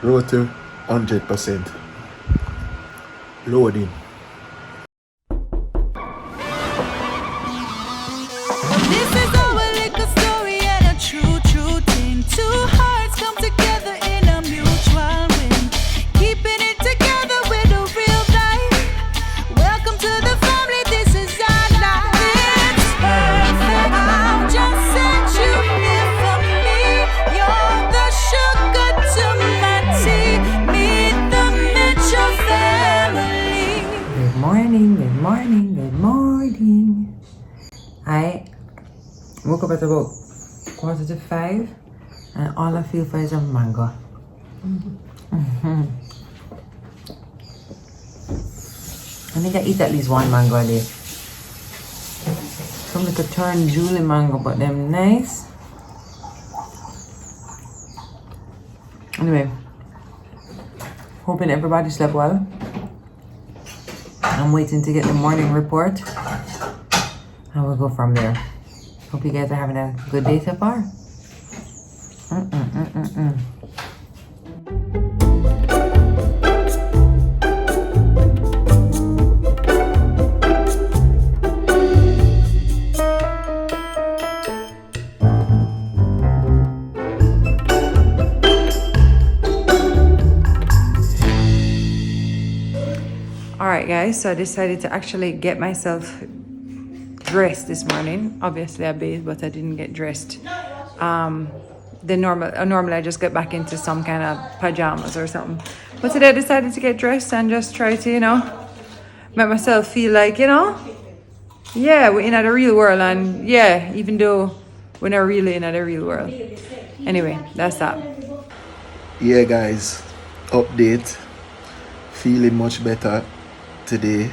Road to 100%. Loading. This is our little story and a true, true thing. Two hearts come together in a mutual win. Keeping it together with a real life. Welcome to the family, this is our life. It's perfect. I'll just set you here for me. You're the sugar to my tea. Meet the Mitchell family. Good morning, good morning, good morning. I woke up at about 4:45 and all I feel for is a mango. I think I eat at least one mango a day. Some like a turn Julie mango, but them nice. Anyway, hoping everybody slept well. I'm waiting to get the morning report and we'll go from there. Hope you guys are having a good day so far. Alright guys, so I decided to actually get myself dressed this morning. Obviously I bathed, but I didn't get dressed. Normally I just get back into some kind of pajamas or something. But today I decided to get dressed and just try to, make myself feel like, yeah, we're in the real world. And yeah, even though we're not really in the real world. Anyway, that's that. Yeah, guys, update. Feeling much better today.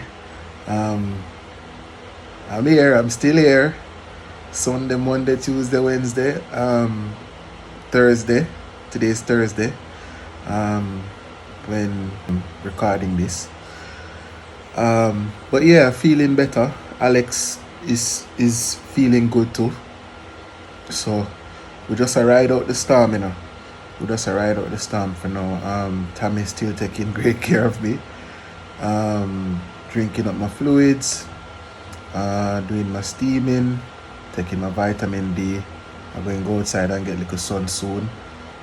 I'm here, I'm still here. Sunday, Monday, Tuesday, Wednesday, Thursday. Today's Thursday. When I'm recording this. But yeah, feeling better. Alex is feeling good too. So we just ride out the storm, We just ride out the storm for now. Tami's still taking great care of me. Drinking up my fluids. Doing my steaming, taking my vitamin D. I'm going to go outside and get a little sun soon.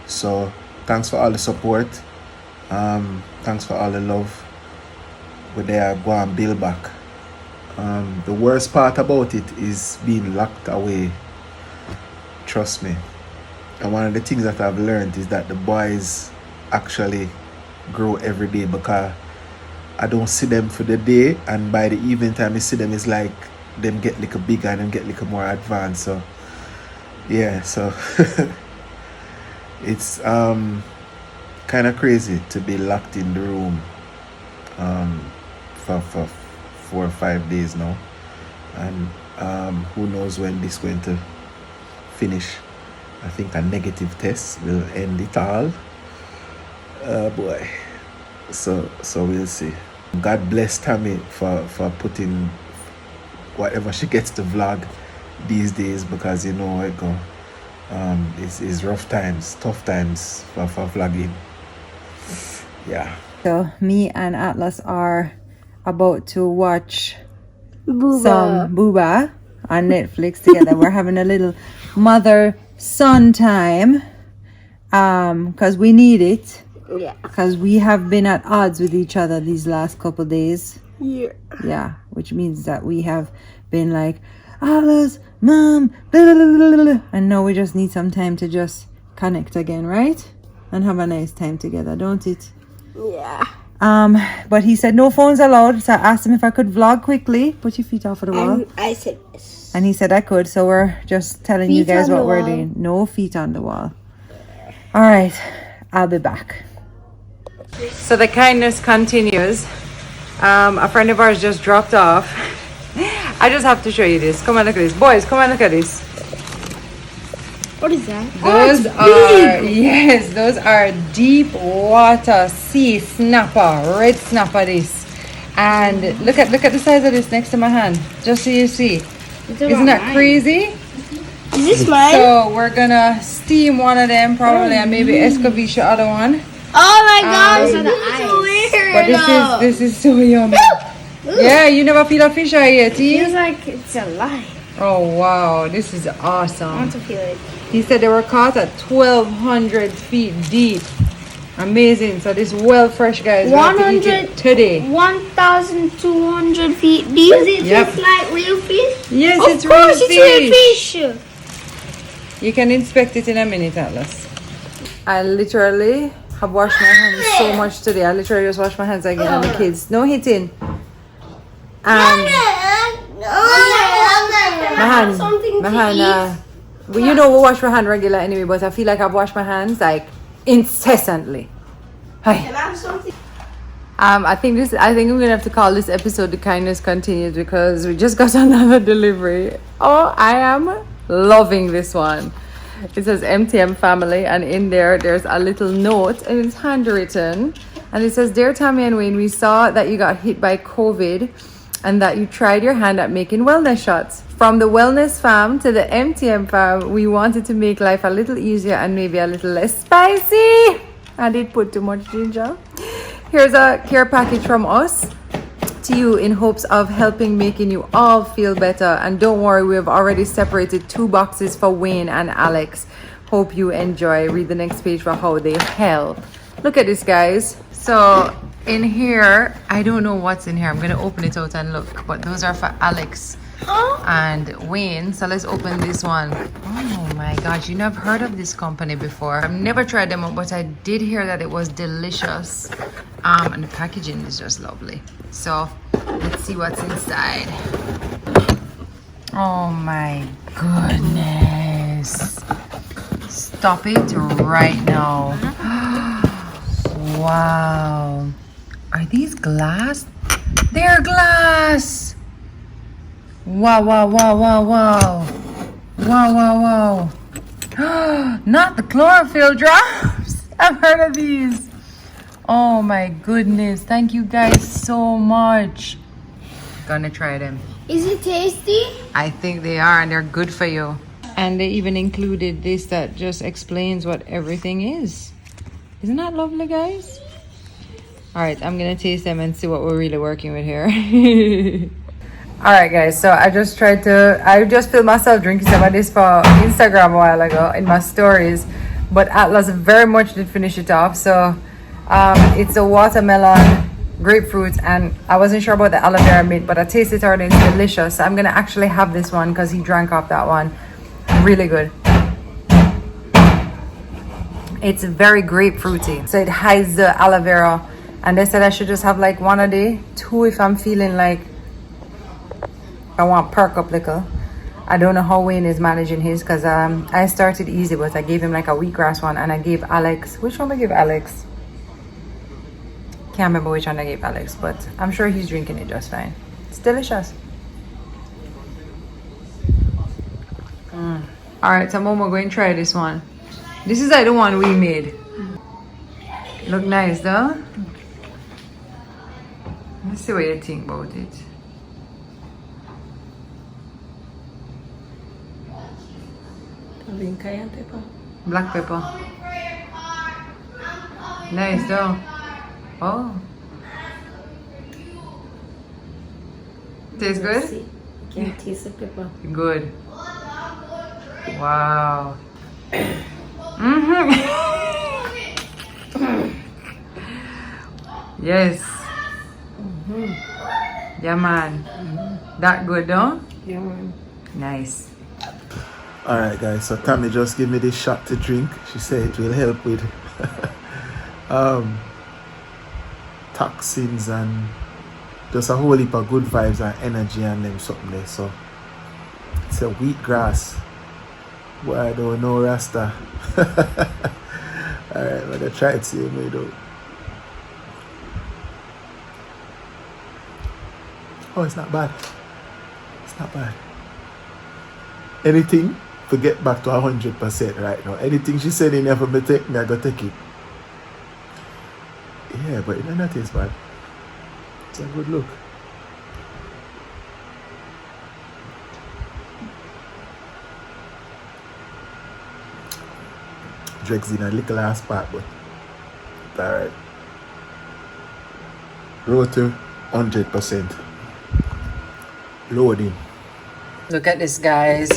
So thanks for all the support. Thanks for all the love. We're there, go and build back. The worst part about it is being locked away. Trust me. And one of the things that I've learned is that the boys actually grow every day, because I don't see them for the day, and by the evening time I see them, it's like them get like a bigger and them get like a more advanced. So yeah, so it's kind of crazy to be locked in the room for 4 or 5 days now, and who knows when this is going to finish. I think a negative test will end it all. Boy, so we'll see. God bless Tami for putting whatever she gets to vlog these days, because it go it's rough times, tough times for vlogging. Yeah. So me and Atlas are about to watch some Booba on Netflix together. We're having a little mother-son time because we need it. Yeah. Because we have been at odds with each other these last couple days. Yeah. Yeah, which means that we have been like, Alice, Mom, blah, blah, blah, blah, blah. And now we just need some time to just connect again, right? And have a nice time together, don't it? Yeah. But he said no phones allowed, so I asked him if I could vlog quickly. Put your feet off of the wall. And I said yes. And he said I could, so we're just telling you Feet guys on what the we're wall. doing. No feet on the wall. All right, I'll be back. So the kindness continues. A friend of ours just dropped off. I just have to show you this. Come and look at this. Boys, come and look at this. What is that? Those are deep water sea snapper, red snapper this. And look at the size of this next to my hand. Just so you see. Isn't that crazy? Is this mine? So we're gonna steam one of them probably, and maybe escovitch the other one. Oh my gosh, Those are this the is weird. But this is so yummy. Yeah, you never feel a fish eye yet, Feels T? like it's alive. Oh wow, this is I awesome. want to feel it. He said they were caught at 1,200 feet deep. Amazing. So this well fresh, guys. We have to eat it today. 1,200 feet deep. Does it Yep. taste like real fish? Yes, Of it's course, real it's real fish. You can inspect it in a minute, Atlas. I literally have washed my hands so much today. I literally just washed my hands again and the kids. No hitting. And my hand, well, you know we wash my hand regular anyway, but I feel like I've washed my hands like incessantly. Hi. I think I'm gonna have to call this episode "The Kindness Continues" because we just got another delivery. Oh, I am loving this one. It says MTM Family, and in there's a little note, and it's handwritten, and it says, "Dear Tami and Wayne, we saw that you got hit by COVID, and that you tried your hand at making wellness shots. From the Wellness Fam to the MTM Fam, we wanted to make life a little easier and maybe a little less spicy. I did put too much ginger. Here's a care package from us to you in hopes of helping making you all feel better. And don't worry, we have already separated 2 boxes for Wayne and Alex. Hope you enjoy. Read the next page for how they help." Look at this, guys. So in here, I don't know what's in here. I'm gonna open it out and look, but those are for Alex and Wayne. So let's open this one. Oh my gosh, you know, I've heard of this company before. I've never tried them, but I did hear that it was delicious. And the packaging is just lovely. So let's see what's inside. Oh my goodness. Stop it right now. Wow. Are these glass? They're glass. Wow, wow, wow, wow, wow. Wow, wow, wow. Not the chlorophyll drops. I've heard of these. Oh my goodness. Thank you guys so much. Gonna try them. Is it tasty? I think they are, and they're good for you. And they even included this that just explains what everything is. Isn't that lovely, guys? All right, I'm gonna taste them and see what we're really working with here. All right, guys, so I just filmed myself drinking some of this for Instagram a while ago in my stories, but Atlas very much did finish it off. So it's a watermelon, grapefruit, and I wasn't sure about the aloe vera mint, but I tasted it already. It's delicious. So I'm gonna actually have this one because he drank off that one. Really good. It's very grapefruity, so it hides the aloe vera. And they said I should just have like 1 a day, 2 if I'm feeling like I want perk up little. I don't know how Wayne is managing his because I started easy, but I gave him like a wheatgrass one, and I gave Alex, which one I gave Alex? Can't remember which one I gave Alex, but I'm sure he's drinking it just fine. It's delicious. All right, so MoMo, go and try this one. This is like the one we made. Look nice, though. Let's see what you think about it. Cayenne pepper. Black pepper. Nice, though. Oh. Tastes good? Can taste the pepper. Good. Wow. Yes. Yeah, man. That good, though? Yeah, man. Nice. Alright guys, so Tami just gave me this shot to drink. She said it will help with toxins and just a whole heap of good vibes and energy and them something there. So it's a wheatgrass. Boy, I don't know Rasta. Alright, I'm gonna try it, see what I do. Oh, it's not bad. It's not bad. Anything to get back to 100% right now. Anything she said in there for me take, me I go take it. Yeah, but it doesn't taste bad. It's a good look. Dregs in a little ass part, but Alright. Road to 100%. Loading. Look at this, guys.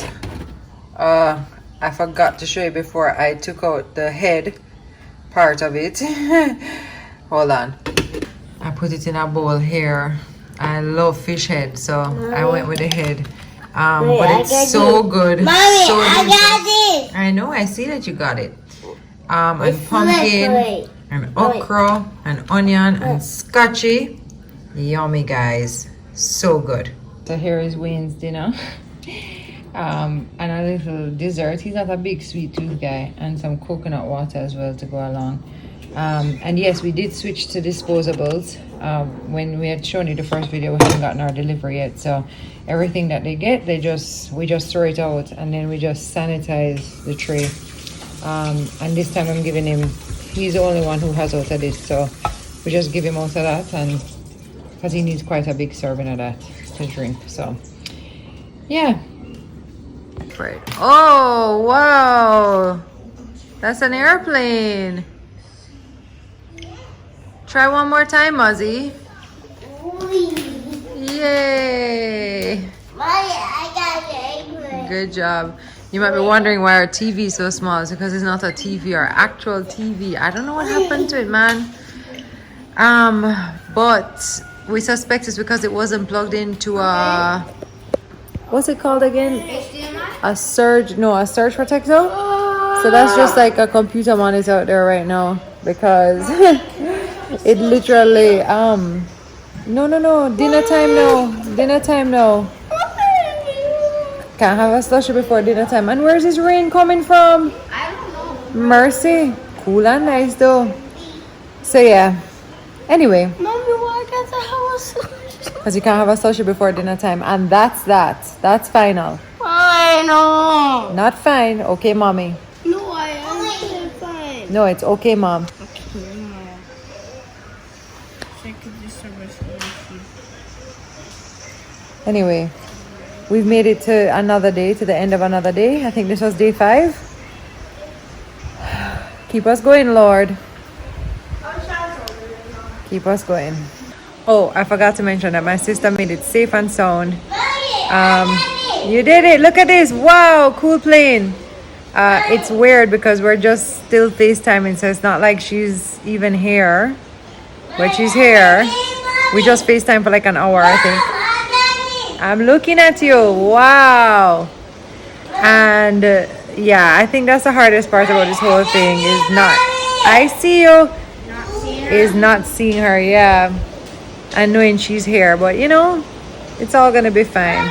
I forgot to show you before I took out the head part of it. Hold on. I put it in a bowl here. I love fish head, so I went with the head. But it's so good. Mommy, so I got this. I know, I see that you got it. And pumpkin, and okra, and onion, and scotchy. Yummy, guys. So good. So here is Wayne's dinner. And a little dessert. He's not a big sweet tooth guy. And some coconut water as well to go along. And yes, we did switch to disposables. When we had shown you the first video, we haven't gotten our delivery yet. So everything that they get, we just throw it out, and then we just sanitize the tray. And this time I'm giving him, he's the only one who has out of this, so we just give him out of that, and because he needs quite a big serving of that to drink. So yeah. Right. Oh wow, that's an airplane. Try one more time, Muzzy. Yay! Mommy, I got the apron. Good job. You might be wondering why our TV is so small. It's because it's not a TV, our actual TV. I don't know what happened to it, man. But we suspect it's because it wasn't plugged into a, what's it called again? A surge protector. So that's just like a computer monitor out there right now, because it literally no, dinner time now. Can't have a slushy before dinner time. And where's this rain coming from? I don't know. Mercy. Cool and nice though. So yeah. Anyway. Mommy, why can't I have a slushy? Because you can't have a slushy before dinner time. And that's that. That's final. I know. Not fine. Okay, mommy. No, I am fine. No, it's okay, mom. Okay, Mom. Second distribution. Anyway. We've made it to another day, to the end of another day. I think this was day 5. Keep us going, Lord. Keep us going. Oh, I forgot to mention that my sister made it safe and sound. You did it. Look at this. Wow, cool plane. It's weird because we're just still FaceTiming, so it's not like she's even here. But she's here. We just FaceTime for like an hour, I think. I'm looking at you. Wow. And yeah, I think that's the hardest part about this whole thing is not, I see you, is not seeing her. Yeah, and knowing she's here, but you know, it's all gonna be fine.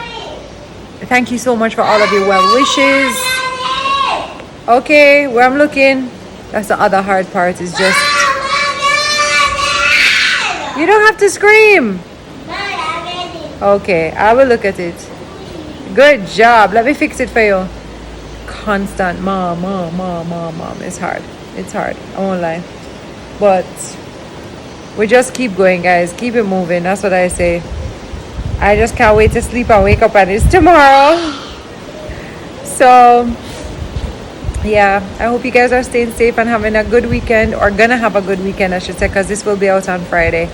Thank you so much for all of your well wishes. Okay, where I'm looking, that's the other hard part, is just, you don't have to scream. Okay, I will look at it. Good job. Let me fix it for you. Constant mom. It's hard. I won't lie. But we just keep going, guys. Keep it moving. That's what I say. I just can't wait to sleep and wake up and it's tomorrow. So yeah, I hope you guys are staying safe and having a good weekend, or gonna have a good weekend, I should say, because this will be out on Friday.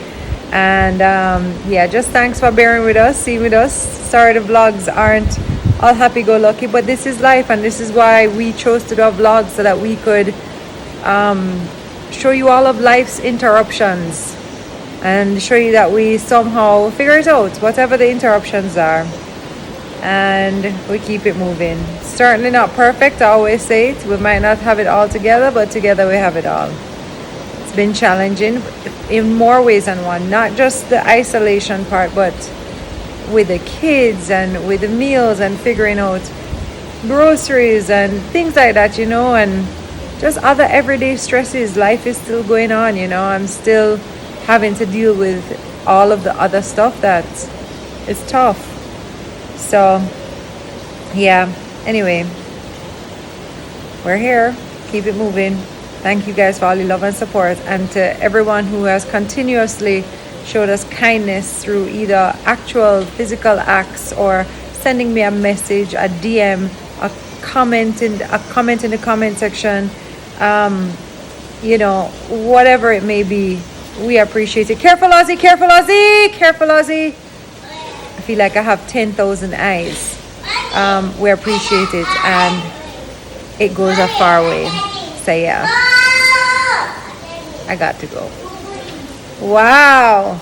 And yeah, just thanks for bearing with us, seeing with us. Sorry the vlogs aren't all happy-go-lucky, but this is life, and this is why we chose to do a vlog, so that we could show you all of life's interruptions and show you that we somehow figure it out, whatever the interruptions are, and we keep it moving. Certainly not perfect, I always say it. We might not have it all together, but together we have it all. It's been challenging in more ways than one, not just the isolation part, but with the kids and with the meals and figuring out groceries and things like that, you know, and just other everyday stresses. Life is still going on, you know. I'm still having to deal with all of the other stuff that is tough. So yeah, anyway, we're here. Keep it moving. Thank you guys for all your love and support, and to everyone who has continuously showed us kindness through either actual physical acts or sending me a message, a DM, a comment in the comment section. you know, whatever it may be, we appreciate it. Careful, Ozzy, careful, Ozzy, careful, Ozzy. I feel like I have 10,000 eyes. We appreciate it, and it goes a far way. So yeah, I got to go. Wow.